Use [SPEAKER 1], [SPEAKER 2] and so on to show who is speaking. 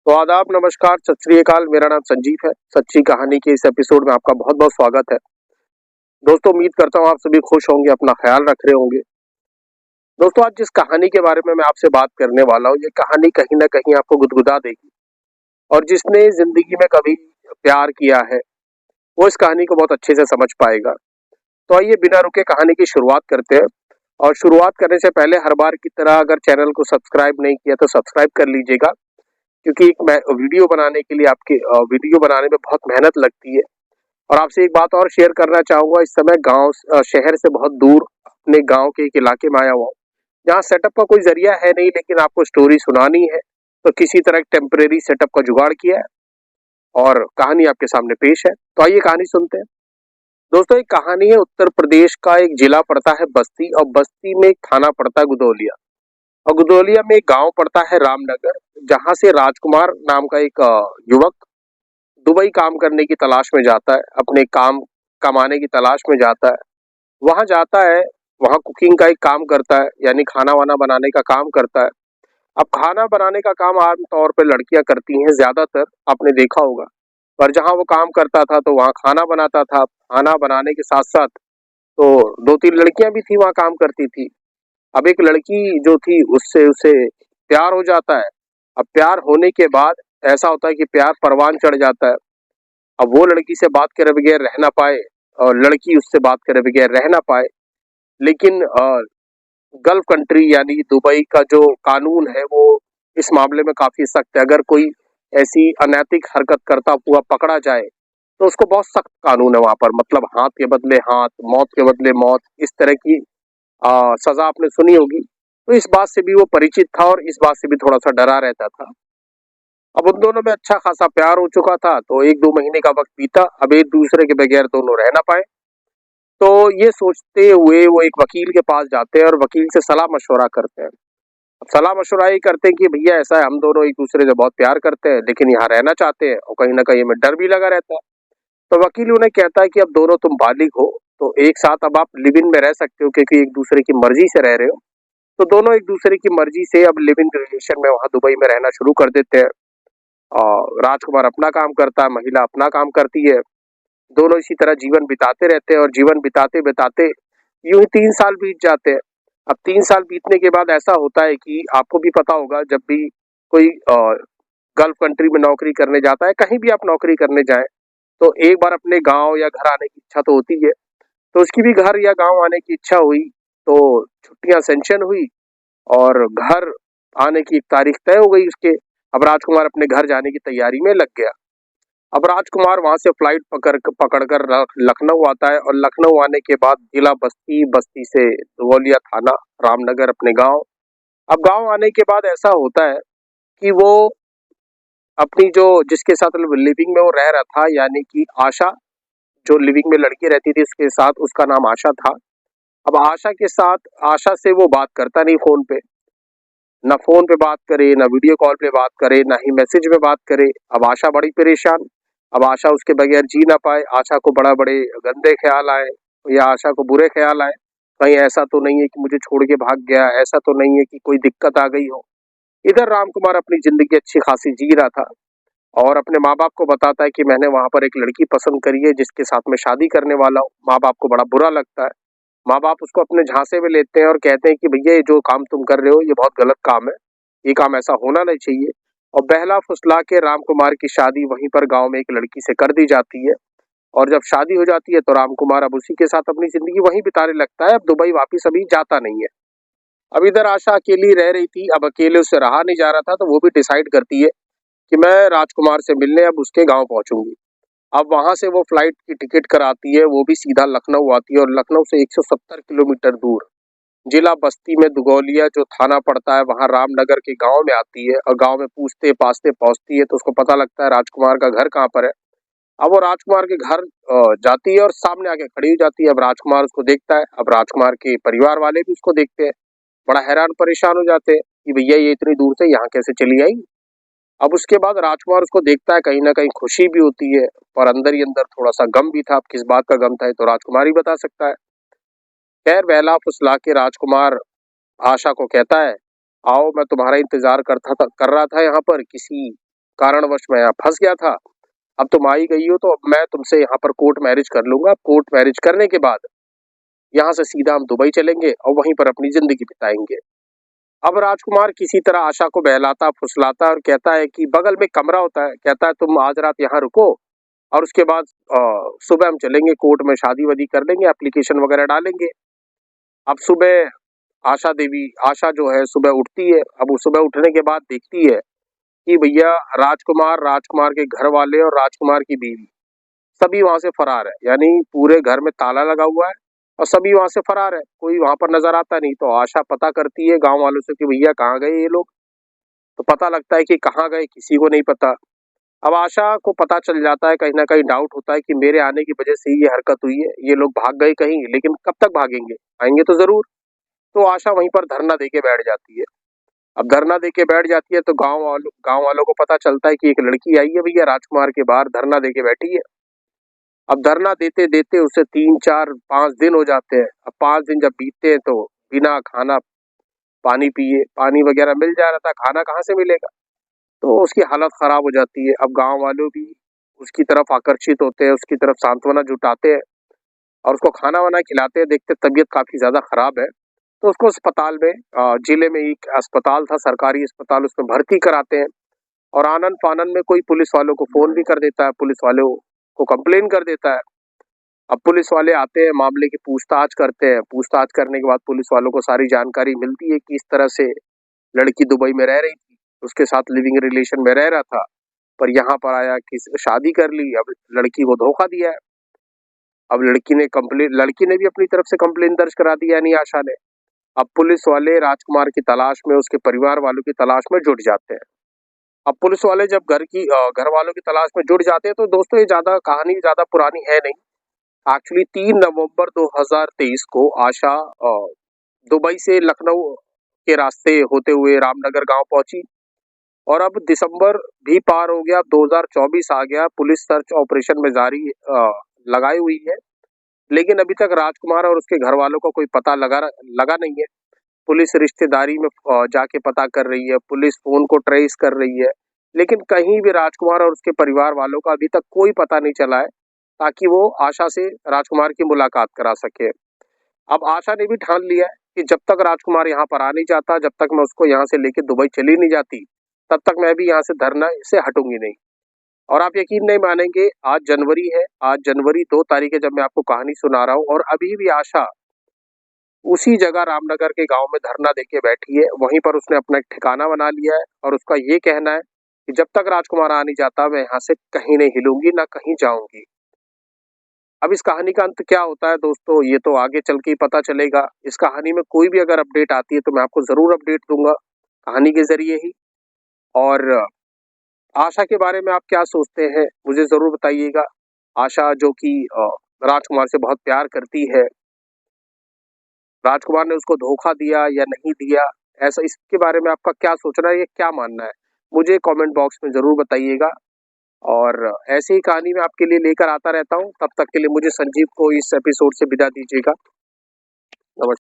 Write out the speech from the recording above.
[SPEAKER 1] तो आदाब, नमस्कार, सत श्री अकाल। मेरा नाम संजीव है। सच्ची कहानी के इस एपिसोड में आपका बहुत-बहुत स्वागत है। दोस्तों, उम्मीद करता हूँ आप सभी खुश होंगे, अपना ख्याल रख रहे होंगे। दोस्तों, आज जिस कहानी के बारे में मैं आपसे बात करने वाला हूँ, ये कहानी कहीं न कहीं आपको गुदगुदा देगी और जिसने ज़िंदगी में कभी प्यार किया है, वो इस कहानी को बहुत अच्छे से समझ पाएगा। तो आइए बिना रुके कहानी की शुरुआत करते हैं और शुरुआत करने से पहले हर बार की तरह अगर चैनल को सब्सक्राइब नहीं किया तो सब्सक्राइब कर लीजिएगा, क्योंकि एक मैं वीडियो बनाने के लिए आपके वीडियो बनाने में बहुत मेहनत लगती है। और आपसे एक बात और शेयर करना चाहूँगा, इस समय शहर से बहुत दूर अपने गाँव के एक इलाके में आया हुआ हूँ, जहाँ सेटअप का कोई ज़रिया है नहीं, लेकिन आपको स्टोरी सुनानी है, तो किसी तरह टेम्परेरी सेटअप का जुगाड़ किया है और कहानी आपके सामने पेश है। तो आइए कहानी सुनते हैं। दोस्तों, एक कहानी है, उत्तर प्रदेश का एक जिला पड़ता है बस्ती और बस्ती में एक थाना पड़ता है गुदौलिया और गुदौलिया में एक गाँव पड़ता है रामनगर, जहाँ से राजकुमार नाम का एक युवक दुबई काम करने की तलाश में जाता है, अपने काम कमाने की तलाश में जाता है। वहाँ जाता है, वहाँ कुकिंग का एक काम करता है, यानी खाना-वाना बनाने का काम करता है। अब खाना बनाने का काम आम तौर पे लड़कियाँ करती हैं ज़्यादातर, आपने देखा होगा। पर जहाँ वो काम करता था, तो वहाँ खाना बनाता था। खाना बनाने के साथ-साथ तो 2-3 लड़कियाँ भी थी, वहाँ काम करती थी। अब एक लड़की जो थी, उससे उसे प्यार हो जाता है। अब प्यार होने के बाद ऐसा होता है कि प्यार परवान चढ़ जाता है। अब वो लड़की से बात करे बगैर रह ना पाए और लड़की उससे बात करे बगैर रह ना पाए, लेकिन गल्फ कंट्री यानी दुबई का जो कानून है वो इस मामले में काफी सख्त है। अगर कोई ऐसी अनैतिक हरकत करता हुआ पकड़ा जाए तो उसको बहुत सख्त कानून है वहां पर, मतलब हाथ के बदले हाथ, मौत के बदले मौत, इस तरह की सजा आपने सुनी होगी। तो इस बात से भी वो परिचित था और इस बात से भी थोड़ा सा डरा रहता था। अब उन दोनों में अच्छा खासा प्यार हो चुका था, तो 1-2 महीने का वक़्त बीता, अब एक-दूसरे के बगैर दोनों रह ना पाए। तो ये सोचते हुए वो एक वकील के पास जाते हैं और वकील से सलाह-मशवरा करते हैं। अब सलाह-मशवरा ये करते हैं कि भैया ऐसा है, हम दोनों एक-दूसरे से बहुत प्यार करते हैं, लेकिन यहाँ रहना चाहते हैं और कहीं न कहीं हमें डर भी लगा रहता है। तो वकील उन्हें कहता है कि अब दोनों तुम बालिग हो, तो एक साथ अब आप लिव इन में रह सकते हो, क्योंकि एक-दूसरे की मर्ज़ी से रह रहे हो। तो दोनों एक-दूसरे की मर्ज़ी से अब लिव इन रिलेशन में वहाँ दुबई में रहना शुरू कर देते हैं। राजकुमार अपना काम करता है, महिला अपना काम करती है। दोनों इसी तरह जीवन बिताते रहते हैं और जीवन बिताते-बिताते यूँ ही 3 साल बीत जाते हैं। अब 3 साल बीतने के बाद ऐसा होता है कि आपको भी पता होगा, जब भी कोई गल्फ कंट्री में नौकरी करने जाता है, कहीं भी आप नौकरी करने जाएँ, तो एक बार अपने गाँव या घर आने की इच्छा तो होती है। तो उसकी भी घर या गाँव आने की इच्छा हुई, तो छुट्टियाँ सैंक्शन हुई और घर आने की एक तारीख तय हो गई उसके। अब राजकुमार अपने घर जाने की तैयारी में लग गया। अब राजकुमार वहां से फ्लाइट पकड़कर लखनऊ आता है और लखनऊ आने के बाद जिला बस्ती, बस्ती से धवलिया थाना, रामनगर अपने गांव। अब गांव आने के बाद ऐसा होता है कि वो अपनी जो जिसके साथ लिविंग में वो रह रहा था, यानी कि आशा, जो लिविंग में लड़की रहती थी उसके साथ, उसका नाम आशा था। अब आशा के साथ, आशा से वो बात करता नहीं फोन पे, ना फोन पे बात करे, ना वीडियो कॉल पे बात करे, ना ही मैसेज में बात करे। अब आशा बड़ी परेशान। अब आशा उसके बगैर जी ना पाए, आशा को बड़े गंदे ख्याल आए या आशा को बुरे ख्याल आए, कहीं ऐसा तो नहीं है कि मुझे छोड़ के भाग गया, ऐसा तो नहीं है कि कोई दिक्कत आ गई हो। इधर रामकुमार अपनी जिंदगी अच्छी खासी जी रहा था और अपने माँ बाप को बताता है कि मैंने वहां पर एक लड़की पसंद करी है जिसके साथ मैं शादी करने वाला हूँ। माँ बाप को बड़ा बुरा लगता है। माँ बाप उसको अपने झांसे में लेते हैं और कहते हैं कि भैया ये जो काम तुम कर रहे हो ये बहुत गलत काम है, ये काम ऐसा होना नहीं चाहिए। और बहला फुसला के राम कुमार की शादी वहीं पर गांव में एक लड़की से कर दी जाती है और जब शादी हो जाती है तो राम कुमार अब उसी के साथ अपनी जिंदगी वहीं बिताने लगता है। अब दुबई वापिस अभी जाता नहीं है। अब इधर आशा अकेली रह रही थी, अब अकेले उससे रहा नहीं जा रहा था, तो वो भी डिसाइड करती है कि मैं राजकुमार से मिलने अब उसके गाँव पहुंचूंगी। अब वहां से वो फ्लाइट की टिकट कराती है, वो भी सीधा लखनऊ आती है और लखनऊ से 170 किलोमीटर दूर जिला बस्ती में दुगौलिया जो थाना पड़ता है, वहां रामनगर के गांव में आती है और गांव में पूछते पाछते पहुंचती है तो उसको पता लगता है राजकुमार का घर कहाँ पर है। अब वो राजकुमार के घर जाती है और सामने आके खड़ी हो जाती है। अब राजकुमार उसको देखता है, अब राजकुमार के परिवार वाले भी उसको देखते हैं, बड़ा हैरान परेशान हो जाते हैं कि भैया ये इतनी दूर से यहाँ कैसे चली आई। अब उसके बाद राजकुमार उसको देखता है, कहीं ना कहीं खुशी भी होती है और अंदर ही अंदर थोड़ा सा गम भी था। अब किस बात का गम था ये तो राजकुमार ही बता सकता है। खैर बहला फुसला के राजकुमार आशा को कहता है, आओ मैं तुम्हारा इंतजार कर रहा था यहाँ पर, किसी कारणवश मैं यहाँ फंस गया था, अब तुम आ ही गई हो तो अब मैं तुमसे यहाँ पर कोर्ट मैरिज कर लूंगा। कोर्ट मैरिज करने के बाद यहाँ से सीधा हम दुबई चलेंगे और वहीं पर अपनी जिंदगी बिताएंगे। अब राजकुमार किसी तरह आशा को बहलाता फुसलाता और कहता है कि बगल में कमरा होता है, कहता है तुम आज रात यहाँ रुको और उसके बाद सुबह हम चलेंगे कोर्ट में, शादी वादी कर लेंगे, एप्लीकेशन वगैरह डालेंगे। अब सुबह आशा जो है सुबह उठती है। अब वो सुबह उठने के बाद देखती है कि भैया राजकुमार के घर वाले और राजकुमार की बीवी सभी वहां से फरार है, यानी पूरे घर में ताला लगा हुआ है और सभी वहां से फरार है, कोई वहां पर नजर आता नहीं। तो आशा पता करती है गांव वालों से कि भैया कहाँ गए ये लोग। तो पता लगता है कि कहाँ गए किसी को नहीं पता। अब आशा को पता चल जाता है, कहीं ना कहीं डाउट होता है कि मेरे आने की वजह से ही ये हरकत हुई है, ये लोग भाग गए कहीं, लेकिन कब तक भागेंगे, आएंगे तो जरूर। तो आशा वहीं पर धरना देके बैठ जाती है। अब धरना देके बैठ जाती है तो गांव वालों को पता चलता है कि एक लड़की आई है भैया राजकुमार के बाहर धरना देके बैठी है। अब धरना देते देते उसे 3 4 5 दिन हो जाते हैं। अब 5 दिन जब बीतते हैं तो बिना खाना पानी पिए, पानी वगैरह मिल जा रहा था, खाना कहाँ से मिलेगा। तो उसकी हालत खराब हो जाती है। अब गांव वालों भी उसकी तरफ आकर्षित होते हैं, उसकी तरफ सांत्वना जुटाते हैं और उसको खाना वाना खिलाते हैं। देखते तबीयत काफी ज्यादा खराब है तो उसको अस्पताल में, जिले में एक अस्पताल था सरकारी अस्पताल, उसमें भर्ती कराते हैं। और आनन फानन में कोई पुलिस वालों को फोन भी कर देता है, पुलिस वालों को कंप्लेन कर देता है। अब पुलिस वाले आते हैं, मामले की पूछताछ करते हैं। पूछताछ करने के बाद पुलिस वालों को सारी जानकारी मिलती है कि इस तरह से लड़की दुबई में रह रही थी, उसके साथ लिविंग रिलेशन में रह रहा था, पर यहाँ पर आया कि शादी कर ली। अब लड़की को धोखा दिया है। अब लड़की ने भी अपनी तरफ से कंप्लेन दर्ज करा दी, यानी आशा ने। अब पुलिस वाले राजकुमार की तलाश में, उसके परिवार वालों की तलाश में जुट जाते हैं। अब पुलिस वाले जब घर वालों की तलाश में जुट जाते हैं तो दोस्तों ये कहानी ज्यादा पुरानी है नहीं। एक्चुअली 3 नवंबर 2023 को आशा दुबई से लखनऊ के रास्ते होते हुए रामनगर गांव पहुंची। और अब दिसंबर भी पार हो गया, 2024 आ गया, पुलिस सर्च ऑपरेशन में जारी लगाई हुई है, लेकिन अभी तक राजकुमार और उसके घर वालों को कोई पता लगा नहीं है। पुलिस रिश्तेदारी में जाके पता कर रही है, पुलिस फोन को ट्रेस कर रही है, लेकिन कहीं भी राजकुमार और उसके परिवार वालों का अभी तक कोई पता नहीं चला है ताकि वो आशा से राजकुमार की मुलाकात करा सके। अब आशा ने भी ठान लिया है कि जब तक राजकुमार यहाँ पर आ नहीं जाता, जब तक मैं उसको यहाँ से लेके दुबई चली नहीं जाती, तब तक मैं भी यहाँ से धरना से हटूंगी नहीं। और आप यकीन नहीं मानेंगे, आज जनवरी है, आज जनवरी 2 तारीख है जब मैं आपको कहानी सुना रहा हूँ, और अभी भी आशा उसी जगह रामनगर के गांव में धरना देके बैठी है। वहीं पर उसने अपना एक ठिकाना बना लिया है और उसका ये कहना है कि जब तक राजकुमार आ नहीं जाता मैं यहाँ से कहीं नहीं हिलूंगी, ना कहीं जाऊंगी। अब इस कहानी का अंत क्या होता है दोस्तों, ये तो आगे चल के ही पता चलेगा। इस कहानी में कोई भी अगर अपडेट आती है तो मैं आपको जरूर अपडेट दूंगा कहानी के जरिए ही। और आशा के बारे में आप क्या सोचते हैं मुझे जरूर बताइएगा। आशा जो कि राजकुमार से बहुत प्यार करती है, राजकुमार ने उसको धोखा दिया या नहीं दिया, ऐसा इसके बारे में आपका क्या सोचना है, ये क्या मानना है, मुझे कमेंट बॉक्स में जरूर बताइएगा। और ऐसी ही कहानी मैं आपके लिए लेकर आता रहता हूँ। तब तक के लिए मुझे संजीव को इस एपिसोड से विदा दीजिएगा। नमस्कार।